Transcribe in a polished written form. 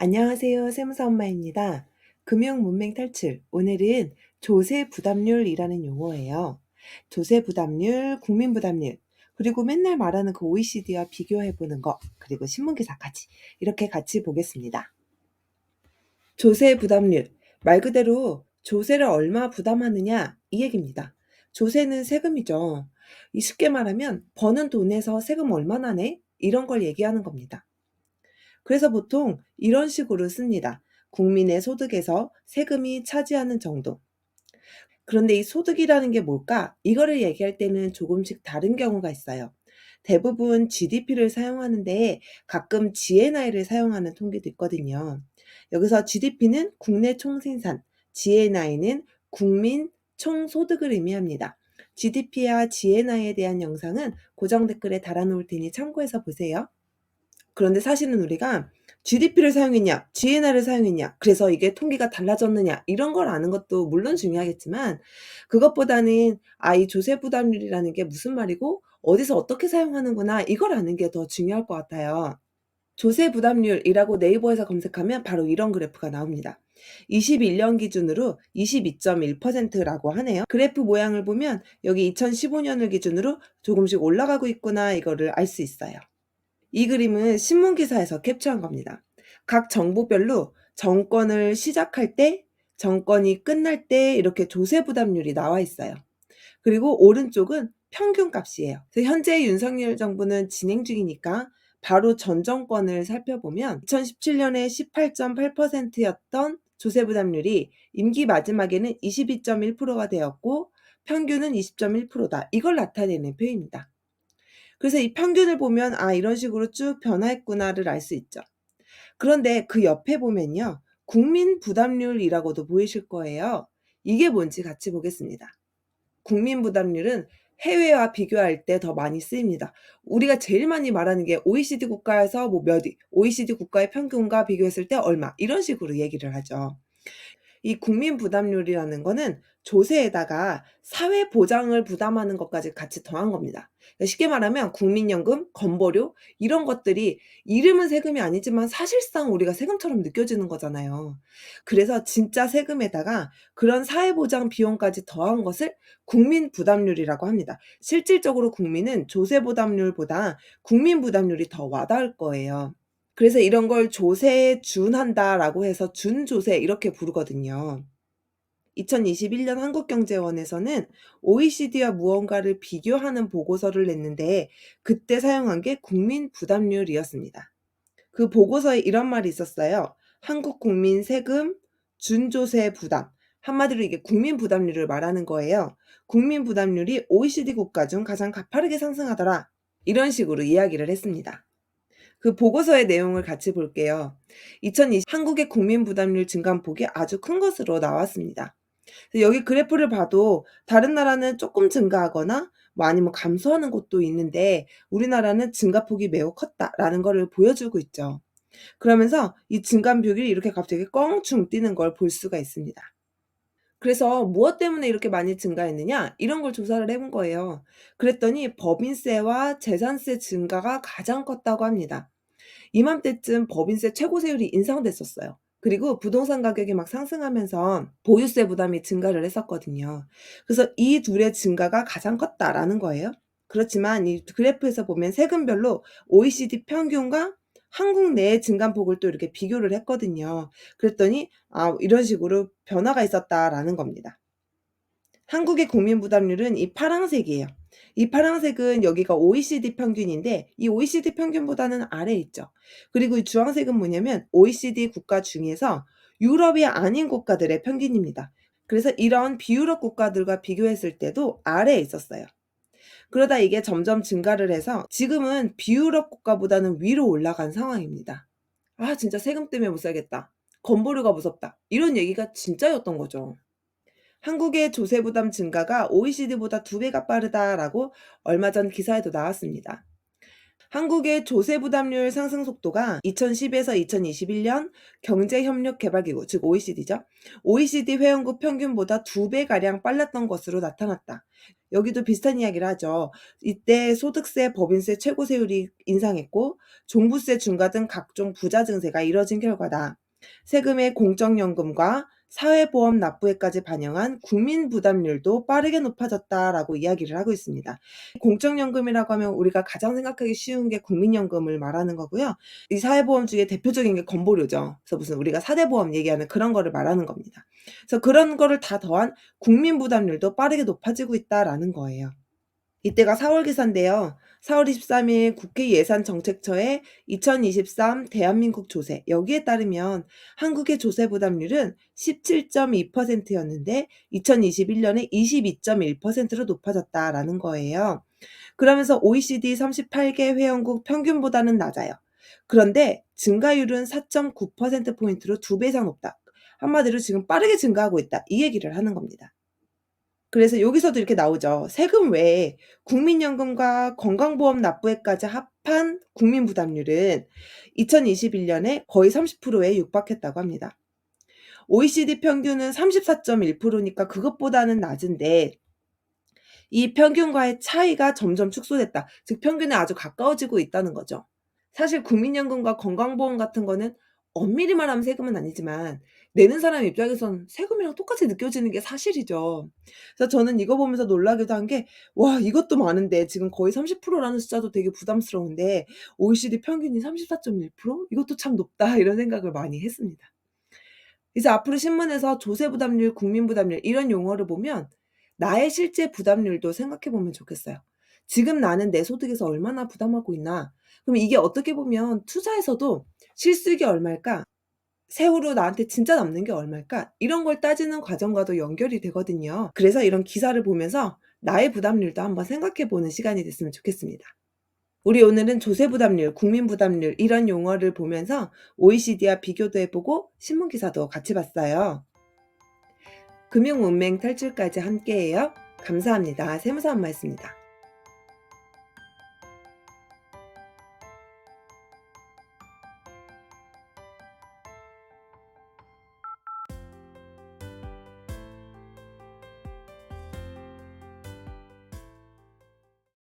안녕하세요. 세무사 엄마입니다. 금융 문맹 탈출. 오늘은 조세 부담률이라는 용어예요. 조세 부담률, 국민 부담률, 그리고 맨날 말하는 그 OECD와 비교해 보는 거, 그리고 신문 기사까지 이렇게 같이 보겠습니다. 조세 부담률. 말 그대로 조세를 얼마 부담하느냐 이 얘기입니다. 조세는 세금이죠. 이 쉽게 말하면 버는 돈에서 세금 얼마나 내? 이런 걸 얘기하는 겁니다. 그래서 보통 이런 식으로 씁니다. 국민의 소득에서 세금이 차지하는 정도. 그런데 이 소득이라는 게 뭘까? 이거를 얘기할 때는 조금씩 다른 경우가 있어요. 대부분 GDP를 사용하는데 가끔 GNI를 사용하는 통계도 있거든요. 여기서 GDP는 국내 총생산, GNI는 국민 총소득을 의미합니다. GDP와 GNI에 대한 영상은 고정 댓글에 달아놓을 테니 참고해서 보세요. 그런데 사실은 우리가 GDP를 사용했냐, GNI를 사용했냐, 그래서 이게 통계가 달라졌느냐, 이런 걸 아는 것도 물론 중요하겠지만, 그것보다는, 이 조세 부담률이라는 게 무슨 말이고, 어디서 어떻게 사용하는구나, 이걸 아는 게 더 중요할 것 같아요. 조세 부담률이라고 네이버에서 검색하면 바로 이런 그래프가 나옵니다. 21년 기준으로 22.1%라고 하네요. 그래프 모양을 보면 여기 2015년을 기준으로 조금씩 올라가고 있구나, 이거를 알 수 있어요. 이 그림은 신문 기사에서 캡처한 겁니다. 각 정부별로 정권을 시작할 때, 정권이 끝날 때 이렇게 조세 부담률이 나와 있어요. 그리고 오른쪽은 평균값이에요. 그래서 현재 윤석열 정부는 진행 중이니까 바로 전 정권을 살펴보면 2017년에 18.8%였던 조세 부담률이 임기 마지막에는 22.1%가 되었고 평균은 20.1%다. 이걸 나타내는 표입니다. 그래서 이 평균을 보면 이런 식으로 쭉 변화했구나를 알 수 있죠. 그런데 그 옆에 보면요. 국민 부담률이라고도 보이실 거예요. 이게 뭔지 같이 보겠습니다. 국민 부담률은 해외와 비교할 때 더 많이 쓰입니다. 우리가 제일 많이 말하는 게 OECD 국가에서 몇 위, OECD 국가의 평균과 비교했을 때 얼마, 이런 식으로 얘기를 하죠. 이 국민 부담률이라는 거는 조세에다가 사회 보장을 부담하는 것까지 같이 더한 겁니다. 그러니까 쉽게 말하면 국민연금, 건보료 이런 것들이 이름은 세금이 아니지만 사실상 우리가 세금처럼 느껴지는 거잖아요. 그래서 진짜 세금에다가 그런 사회 보장 비용까지 더한 것을 국민 부담률이라고 합니다. 실질적으로 국민은 조세 부담률보다 국민 부담률이 더 와닿을 거예요. 그래서 이런 걸 조세에 준한다라고 해서 준조세 이렇게 부르거든요. 2021년 한국경제원에서는 OECD와 무언가를 비교하는 보고서를 냈는데 그때 사용한 게 국민 부담률이었습니다. 그 보고서에 이런 말이 있었어요. 한국 국민 세금 준조세 부담. 한마디로 이게 국민 부담률을 말하는 거예요. 국민 부담률이 OECD 국가 중 가장 가파르게 상승하더라. 이런 식으로 이야기를 했습니다. 그 보고서의 내용을 같이 볼게요. 2020 한국의 국민 부담률 증감폭이 아주 큰 것으로 나왔습니다. 여기 그래프를 봐도 다른 나라는 조금 증가하거나 아니면 감소하는 곳도 있는데 우리나라는 증가폭이 매우 컸다라는 것을 보여주고 있죠. 그러면서 이 증감폭이 이렇게 갑자기 껑충 뛰는 걸 볼 수가 있습니다. 그래서 무엇 때문에 이렇게 많이 증가했느냐? 이런 걸 조사를 해본 거예요. 그랬더니 법인세와 재산세 증가가 가장 컸다고 합니다. 이맘때쯤 법인세 최고세율이 인상됐었어요. 그리고 부동산 가격이 막 상승하면서 보유세 부담이 증가를 했었거든요. 그래서 이 둘의 증가가 가장 컸다라는 거예요. 그렇지만 이 그래프에서 보면 세금별로 OECD 평균과 한국 내의 증감폭을 또 이렇게 비교를 했거든요. 그랬더니 이런 식으로 변화가 있었다라는 겁니다. 한국의 국민 부담률은 이 파란색이에요. 이 파란색은 여기가 OECD 평균인데 이 OECD 평균보다는 아래에 있죠. 그리고 이 주황색은 뭐냐면 OECD 국가 중에서 유럽이 아닌 국가들의 평균입니다. 그래서 이런 비유럽 국가들과 비교했을 때도 아래에 있었어요. 그러다 이게 점점 증가를 해서 지금은 비유럽 국가보다는 위로 올라간 상황입니다. 진짜 세금 때문에 못 살겠다. 건보료가 무섭다. 이런 얘기가 진짜였던 거죠. 한국의 조세 부담 증가가 OECD보다 2배가 빠르다라고 얼마 전 기사에도 나왔습니다. 한국의 조세 부담률 상승 속도가 2010에서 2021년 경제협력개발기구, 즉 OECD죠. OECD 회원국 평균보다 2배가량 빨랐던 것으로 나타났다. 여기도 비슷한 이야기를 하죠. 이때 소득세, 법인세 최고세율이 인상했고 종부세 중과 등 각종 부자 증세가 이뤄진 결과다. 세금의 공적연금과 사회보험 납부액까지 반영한 국민 부담률도 빠르게 높아졌다라고 이야기를 하고 있습니다. 공적연금이라고 하면 우리가 가장 생각하기 쉬운 게 국민연금을 말하는 거고요. 이 사회보험 중에 대표적인 게 건보료죠. 그래서 무슨 우리가 사대보험 얘기하는 그런 거를 말하는 겁니다. 그래서 그런 거를 다 더한 국민 부담률도 빠르게 높아지고 있다라는 거예요. 이때가 4월 기사인데요. 4월 23일 국회 예산정책처의 2023 대한민국 조세, 여기에 따르면 한국의 조세 부담률은 17.2%였는데 2021년에 22.1%로 높아졌다라는 거예요. 그러면서 OECD 38개 회원국 평균보다는 낮아요. 그런데 증가율은 4.9%포인트로 2배 이상 높다. 한마디로 지금 빠르게 증가하고 있다. 이 얘기를 하는 겁니다. 그래서 여기서도 이렇게 나오죠. 세금 외에 국민연금과 건강보험 납부액까지 합한 국민 부담률은 2021년에 거의 30%에 육박했다고 합니다. OECD 평균은 34.1%니까 그것보다는 낮은데 이 평균과의 차이가 점점 축소됐다. 즉 평균에 아주 가까워지고 있다는 거죠. 사실 국민연금과 건강보험 같은 거는 엄밀히 말하면 세금은 아니지만 내는 사람 입장에선 세금이랑 똑같이 느껴지는 게 사실이죠. 그래서 저는 이거 보면서 놀라기도 한 게 '와 이것도 많은데 지금 거의 30%라는 숫자도 되게 부담스러운데 OECD 평균이 34.1%? 이것도 참 높다.' 이런 생각을 많이 했습니다. 이제 앞으로 신문에서 조세 부담률, 국민 부담률 이런 용어를 보면 나의 실제 부담률도 생각해 보면 좋겠어요. 지금 나는 내 소득에서 얼마나 부담하고 있나? 그럼 이게 어떻게 보면 투자에서도 실수익이 얼마일까? 세후로 나한테 진짜 남는 게 얼마일까? 이런 걸 따지는 과정과도 연결이 되거든요. 그래서 이런 기사를 보면서 나의 부담률도 한번 생각해 보는 시간이 됐으면 좋겠습니다. 우리 오늘은 조세 부담률, 국민 부담률 이런 용어를 보면서 OECD와 비교도 해보고 신문 기사도 같이 봤어요. 금융 문맹 탈출까지 함께해요. 감사합니다. 세무사 엄마였습니다.